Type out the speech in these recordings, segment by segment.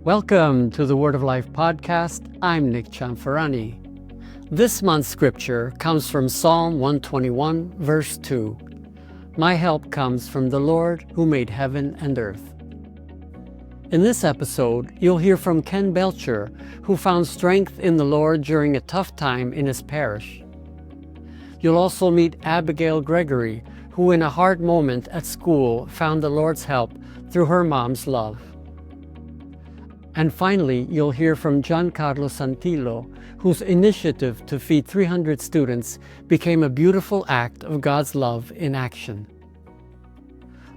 Welcome to the Word of Life podcast. I'm Nick Cianfarani. This month's scripture comes from Psalm 121, verse 2. My help comes from the Lord who made heaven and earth. In this episode, you'll hear from Ken Belchure, who found strength in the Lord during a tough time in his parish. You'll also meet Abigail Gregory, who in a hard moment at school found the Lord's help through her mom's love. And finally, you'll hear from Giancarlo Santillo, whose initiative to feed 300 students became a beautiful act of God's love in action.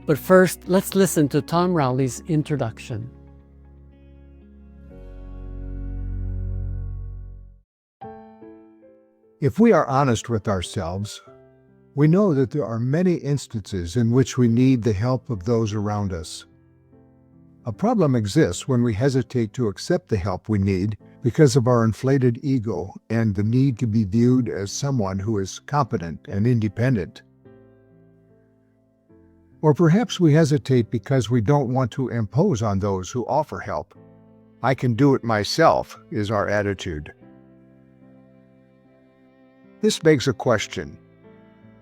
But first, let's listen to Tom Rowley's introduction. If we are honest with ourselves, we know that there are many instances in which we need the help of those around us. A problem exists when we hesitate to accept the help we need because of our inflated ego and the need to be viewed as someone who is competent and independent. Or perhaps we hesitate because we don't want to impose on those who offer help. I can do it myself is our attitude. This begs a question.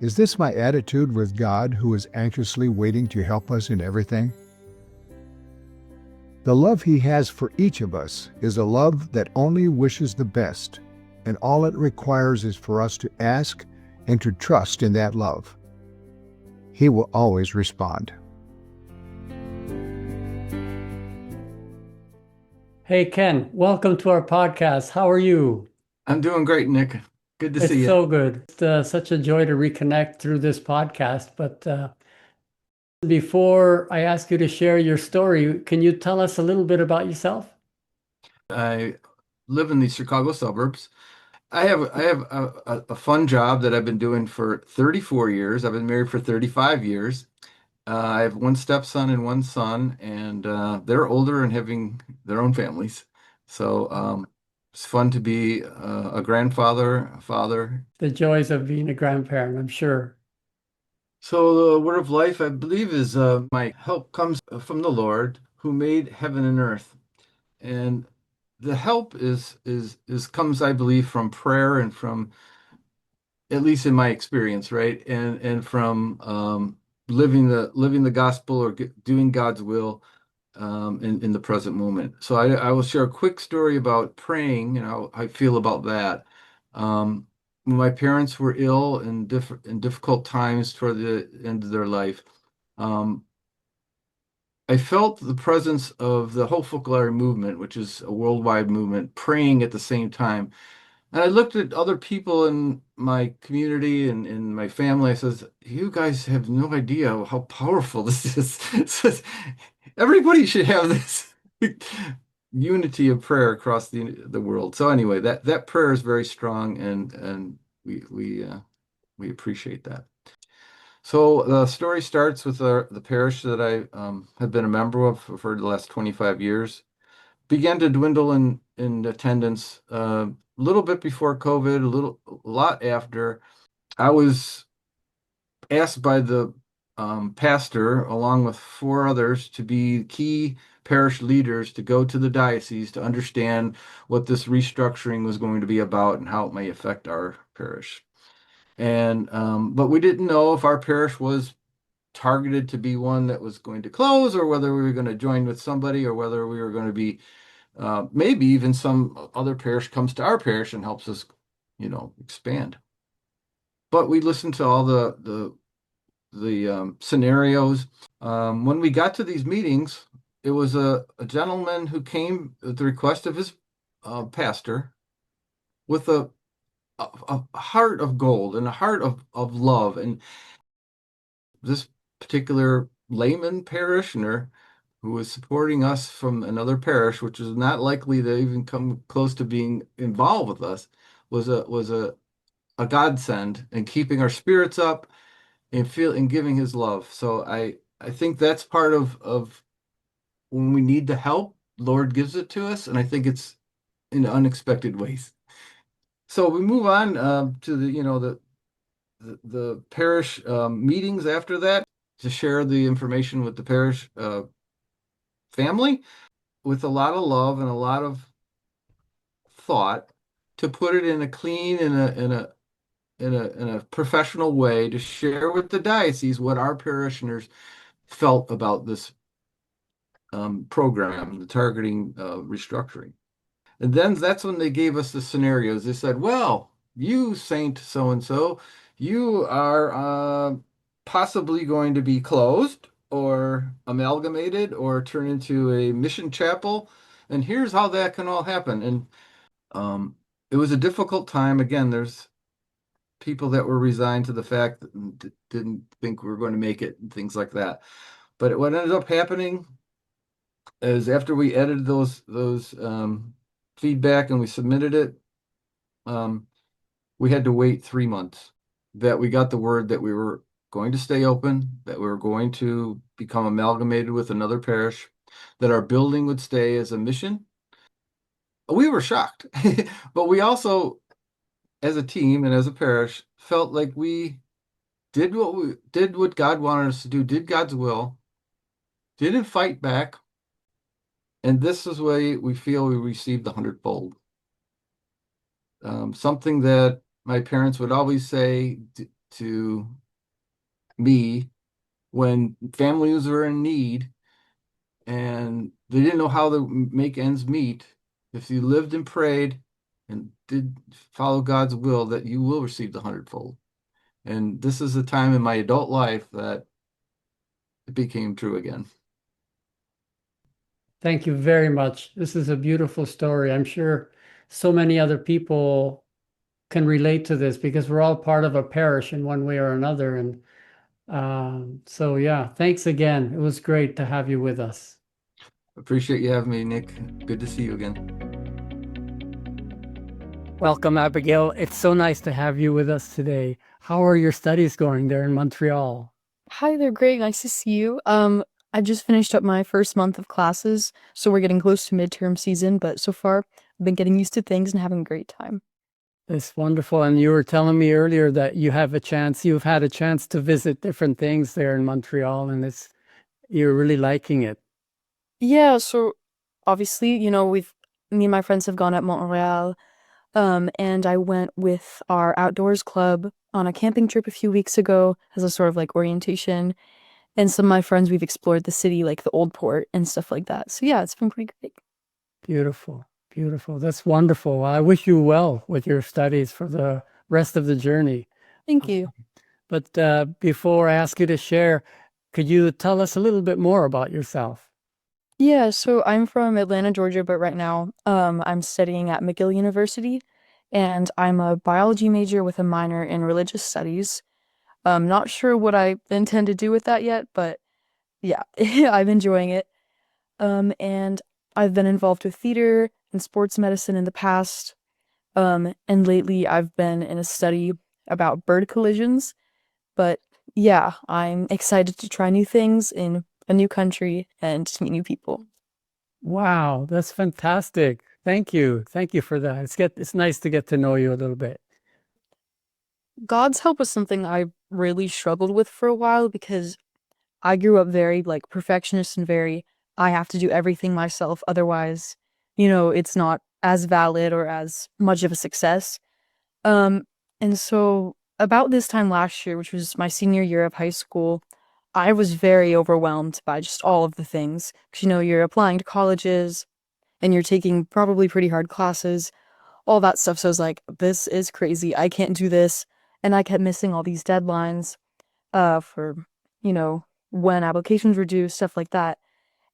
Is this my attitude with God, who is anxiously waiting to help us in everything? The love He has for each of us is a love that only wishes the best, and all it requires is for us to ask and to trust in that love. He will always respond. Hey, Ken, welcome to our podcast. How are you? I'm doing great, Nick. Good to see you. It's so good. It's such a joy to reconnect through this podcast. But before I ask you to share your story, can you tell us a little bit about yourself? I live in the Chicago suburbs. I have a fun job that I've been doing for 34 years. I've been married for 35 years. I have one stepson and one son, and they're older and having their own families. So it's fun to be a grandfather, a father. The joys of being a grandparent, I'm sure. So the word of life, I believe, is my help comes from the Lord who made heaven and earth. And the help is comes, I believe, from prayer and from, at least in my experience, right? And from living the gospel or doing God's will in the present moment. So I will share a quick story about praying and how I feel about that. When my parents were ill in difficult times toward the end of their life, I felt the presence of the whole Focolare movement, which is a worldwide movement, praying at the same time. And I looked at other people in my community and in my family. I says, "You guys have no idea how powerful this is." Everybody should have this unity of prayer across the world. So anyway, that prayer is very strong, and we appreciate that. So the story starts with the parish that I have been a member of for the last 25 years. Began to dwindle in attendance a little bit before COVID, a lot after. I was asked by the pastor, along with 4 others, to be key parish leaders to go to the diocese to understand what this restructuring was going to be about and how it may affect our parish. And but we didn't know if our parish was targeted to be one that was going to close, or whether we were going to join with somebody, or whether we were going to be maybe even some other parish comes to our parish and helps us, expand. But we listened to all the scenarios. When we got to these meetings, it was a gentleman who came at the request of his pastor with a heart of gold and a heart of love. And this particular layman parishioner who was supporting us from another parish, which was not likely to even come close to being involved with us, was a godsend in keeping our spirits up and giving his love. So I think that's part of when we need the help, Lord gives it to us, and I think it's in unexpected ways. So we move on to the parish meetings after that to share the information with the parish family. with a lot of love and a lot of thought to put it in a clean in a professional way to share with the diocese what our parishioners felt about this program, the targeting restructuring. And then that's when they gave us the scenarios. They said, well, you Saint so and so, you are possibly going to be closed or amalgamated or turn into a mission chapel. And here's how that can all happen. And um, it was a difficult time. Again, there's people that were resigned to the fact that didn't think we were going to make it and things like that. But what ended up happening is after we edited those feedback and we submitted it, um, we had to wait 3 months that we got the word that we were going to stay open, that we were going to become amalgamated with another parish, that our building would stay as a mission. We were shocked, but we also, as a team and as a parish, felt like we did what God wanted us to do, did God's will, didn't fight back, and this is why we feel we received the hundredfold. Something that my parents would always say to me when families were in need and they didn't know how to make ends meet. If you lived and prayed and did follow God's will, that you will receive the hundredfold. And this is a time in my adult life that it became true again. Thank you very much. This is a beautiful story. I'm sure so many other people can relate to this because we're all part of a parish in one way or another. And so, yeah, thanks again. It was great to have you with us. Appreciate you having me, Nick. Good to see you again. Welcome, Abigail. It's so nice to have you with us today. How are your studies going there in Montreal? Hi there, great. Nice to see you. I just finished up my first month of classes, so we're getting close to midterm season, but so far I've been getting used to things and having a great time. It's wonderful. And you were telling me earlier that you've had a chance to visit different things there in Montreal, and you're really liking it. Yeah, so obviously, me and my friends have gone up Montreal, and I went with our outdoors club on a camping trip a few weeks ago as a sort of like orientation. And some of my friends, we've explored the city, like the old port and stuff like that. So yeah, it's been pretty great. Beautiful, beautiful. That's wonderful. Well, I wish you well with your studies for the rest of the journey. Thank you. But before I ask you to share, could you tell us a little bit more about yourself? Yeah, so I'm from Atlanta, Georgia, but right now I'm studying at McGill University, and I'm a biology major with a minor in religious studies. I'm not sure what I intend to do with that yet, but yeah, I'm enjoying it. And I've been involved with theater and sports medicine in the past. And lately I've been in a study about bird collisions. But yeah, I'm excited to try new things in a new country and to meet new people. Wow, that's fantastic. Thank you. Thank you for that. It's nice to get to know you a little bit. God's help was something I really struggled with for a while because I grew up very like perfectionist and very I have to do everything myself, otherwise, it's not as valid or as much of a success. Um and so about this time last year, which was my senior year of high school, I was very overwhelmed by just all of the things. 'Cause, you're applying to colleges and you're taking probably pretty hard classes, all that stuff. So I was like, this is crazy. I can't do this. And I kept missing all these deadlines for, you know, when applications were due, stuff like that.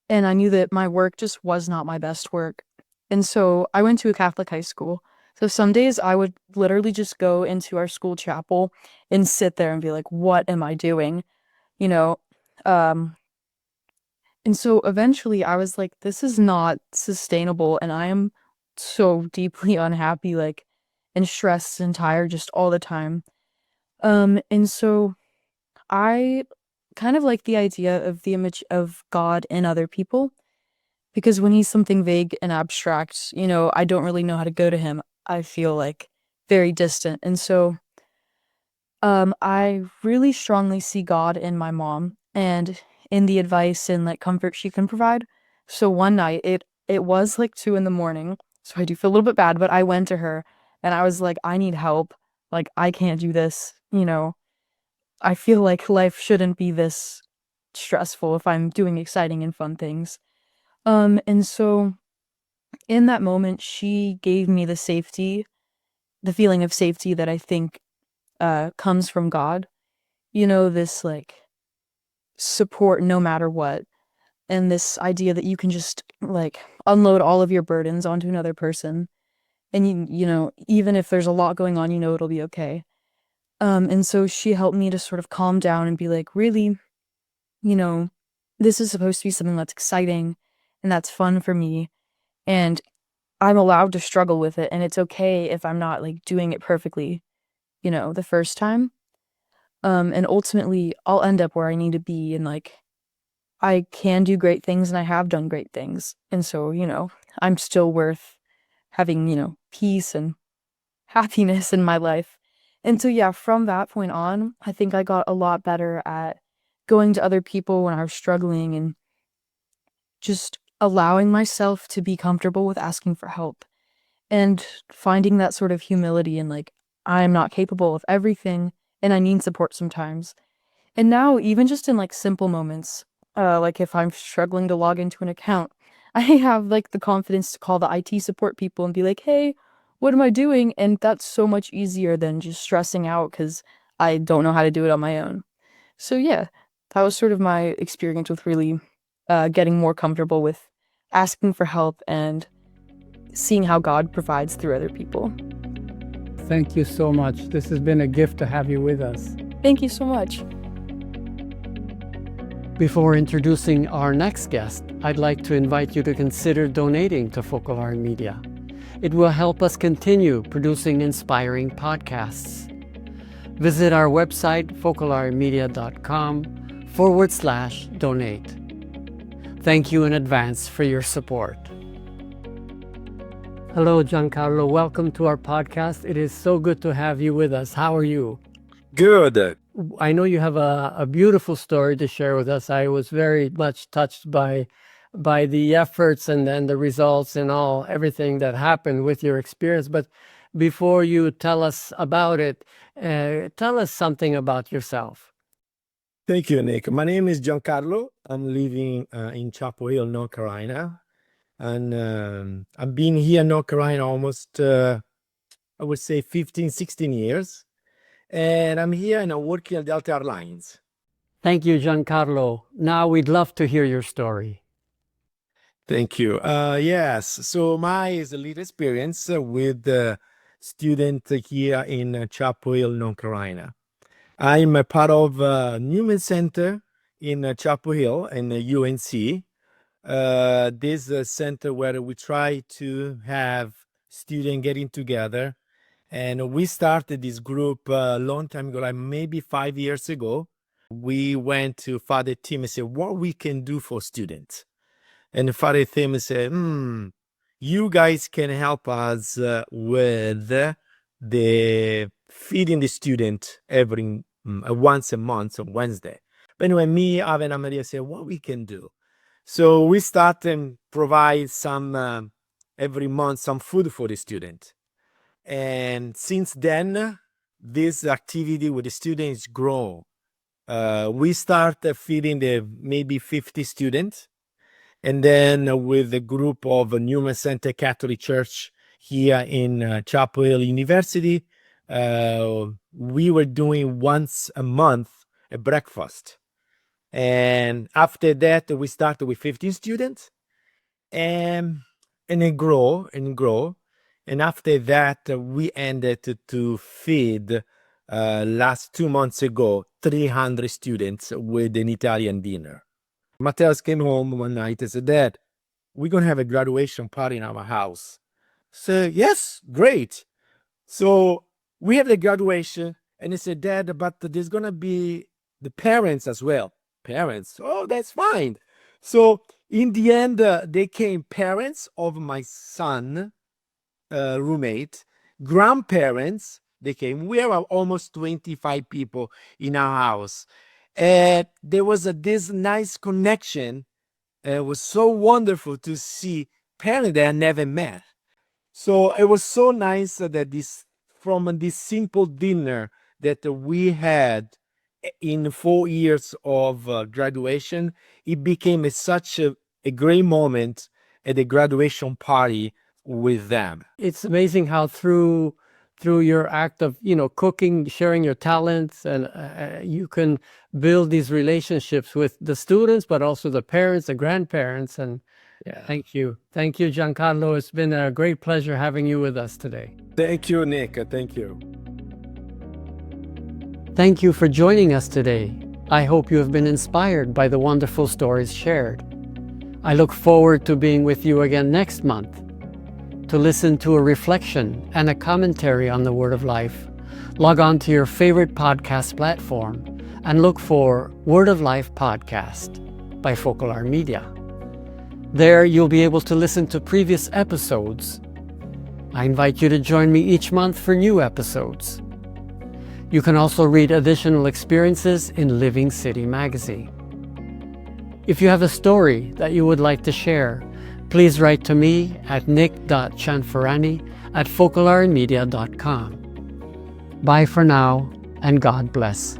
And I knew that my work just was not my best work. And so I went to a Catholic high school. So some days I would literally just go into our school chapel and sit there and be like, what am I doing? You know, um, and so eventually I was like, this is not sustainable. And I am so deeply unhappy, like, and stressed and tired just all the time. And so I kind of like the idea of the image of God in other people because when he's something vague and abstract, I don't really know how to go to him. I feel like very distant. And so I really strongly see God in my mom and in the advice and like comfort she can provide. So one night it was like 2 in the morning, so I do feel a little bit bad, but I went to her and I was like, I need help. Like, I can't do this. I feel like life shouldn't be this stressful if I'm doing exciting and fun things. And so in that moment, she gave me the feeling of safety that I think comes from God. This like support no matter what. And this idea that you can just like unload all of your burdens onto another person. And even if there's a lot going on, it'll be okay. And so she helped me to sort of calm down and be like, really, you know, this is supposed to be something that's exciting and that's fun for me. And I'm allowed to struggle with it. And it's okay if I'm not like doing it perfectly, the first time. And ultimately I'll end up where I need to be. And like, I can do great things and I have done great things. And so, I'm still worth having, peace and happiness in my life. And so, yeah, from that point on, I think I got a lot better at going to other people when I was struggling and just allowing myself to be comfortable with asking for help and finding that sort of humility and like, I'm not capable of everything and I need support sometimes. And now, even just in like simple moments, like if I'm struggling to log into an account, I have like the confidence to call the IT support people and be like, hey, what am I doing? And that's so much easier than just stressing out because I don't know how to do it on my own. So, yeah, that was sort of my experience with really getting more comfortable with asking for help and seeing how God provides through other people. Thank you so much. This has been a gift to have you with us. Thank you so much. Before introducing our next guest, I'd like to invite you to consider donating to Focolare Media. It will help us continue producing inspiring podcasts. Visit our website, focolaremedia.com/donate. Thank you in advance for your support. Hello, Giancarlo. Welcome to our podcast. It is so good to have you with us. How are you? Good. I know you have a beautiful story to share with us. I was very much touched by the efforts and then the results and everything that happened with your experience. But before you tell us about it, tell us something about yourself. Thank you, Nick. My name is Giancarlo. I'm living in Chapel Hill, North Carolina. And I've been here in North Carolina almost, I would say 15, 16 years. And I'm here and I'm working at Delta Airlines. Thank you, Giancarlo. Now we'd love to hear your story. Thank you. Yes, so my is a little experience with student here in Chapel Hill, North Carolina. I'm a part of Newman Center in Chapel Hill in UNC. This is a center where we try to have students getting together. And we started this group a long time ago, like maybe 5 years ago. We went to Father Tim and said, what we can do for students. And Father Tim said, you guys can help us with the feeding the student every once a month on Wednesday. But anyway, me, Ave and Maria said, what we can do. So we start and provide some every month some food for the student. And since then, this activity with the students grow. We start feeding the maybe 50 students. And then with the group of Newman Center Catholic Church here in Chapel Hill University, we were doing once a month a breakfast. And after that, we started with 15 students and it grow and grow. And after that, we ended to feed last 2 months ago, 300 students with an Italian dinner. Matthias came home one night and said, Dad, we're going to have a graduation party in our house. So, yes, great. So we have the graduation and he said, Dad, but there's going to be the parents as well. Parents, oh, that's fine. So in the end, they came parents of my son, roommate, grandparents, they came. We are almost 25 people in our house. And there was this nice connection. It was so wonderful to see parents that I never met. So it was so nice that from this simple dinner that we had in 4 years of graduation, it became such a great moment at the graduation party with them. It's amazing how through your act of cooking, sharing your talents, and you can build these relationships with the students, but also the parents, the grandparents. And Yeah. thank you, Giancarlo. It's been a great pleasure having you with us today. Thank you, Nick. Thank you. Thank you for joining us today. I hope you have been inspired by the wonderful stories shared. I look forward to being with you again next month to listen to a reflection and a commentary on the Word of Life. Log on to your favorite podcast platform and look for Word of Life Podcast by Focolare Media. There you'll be able to listen to previous episodes. I invite you to join me each month for new episodes. You can also read additional experiences in Living City magazine. If you have a story that you would like to share, please write to me at nick.cianforani@focolaremedia.com. Bye for now, and God bless.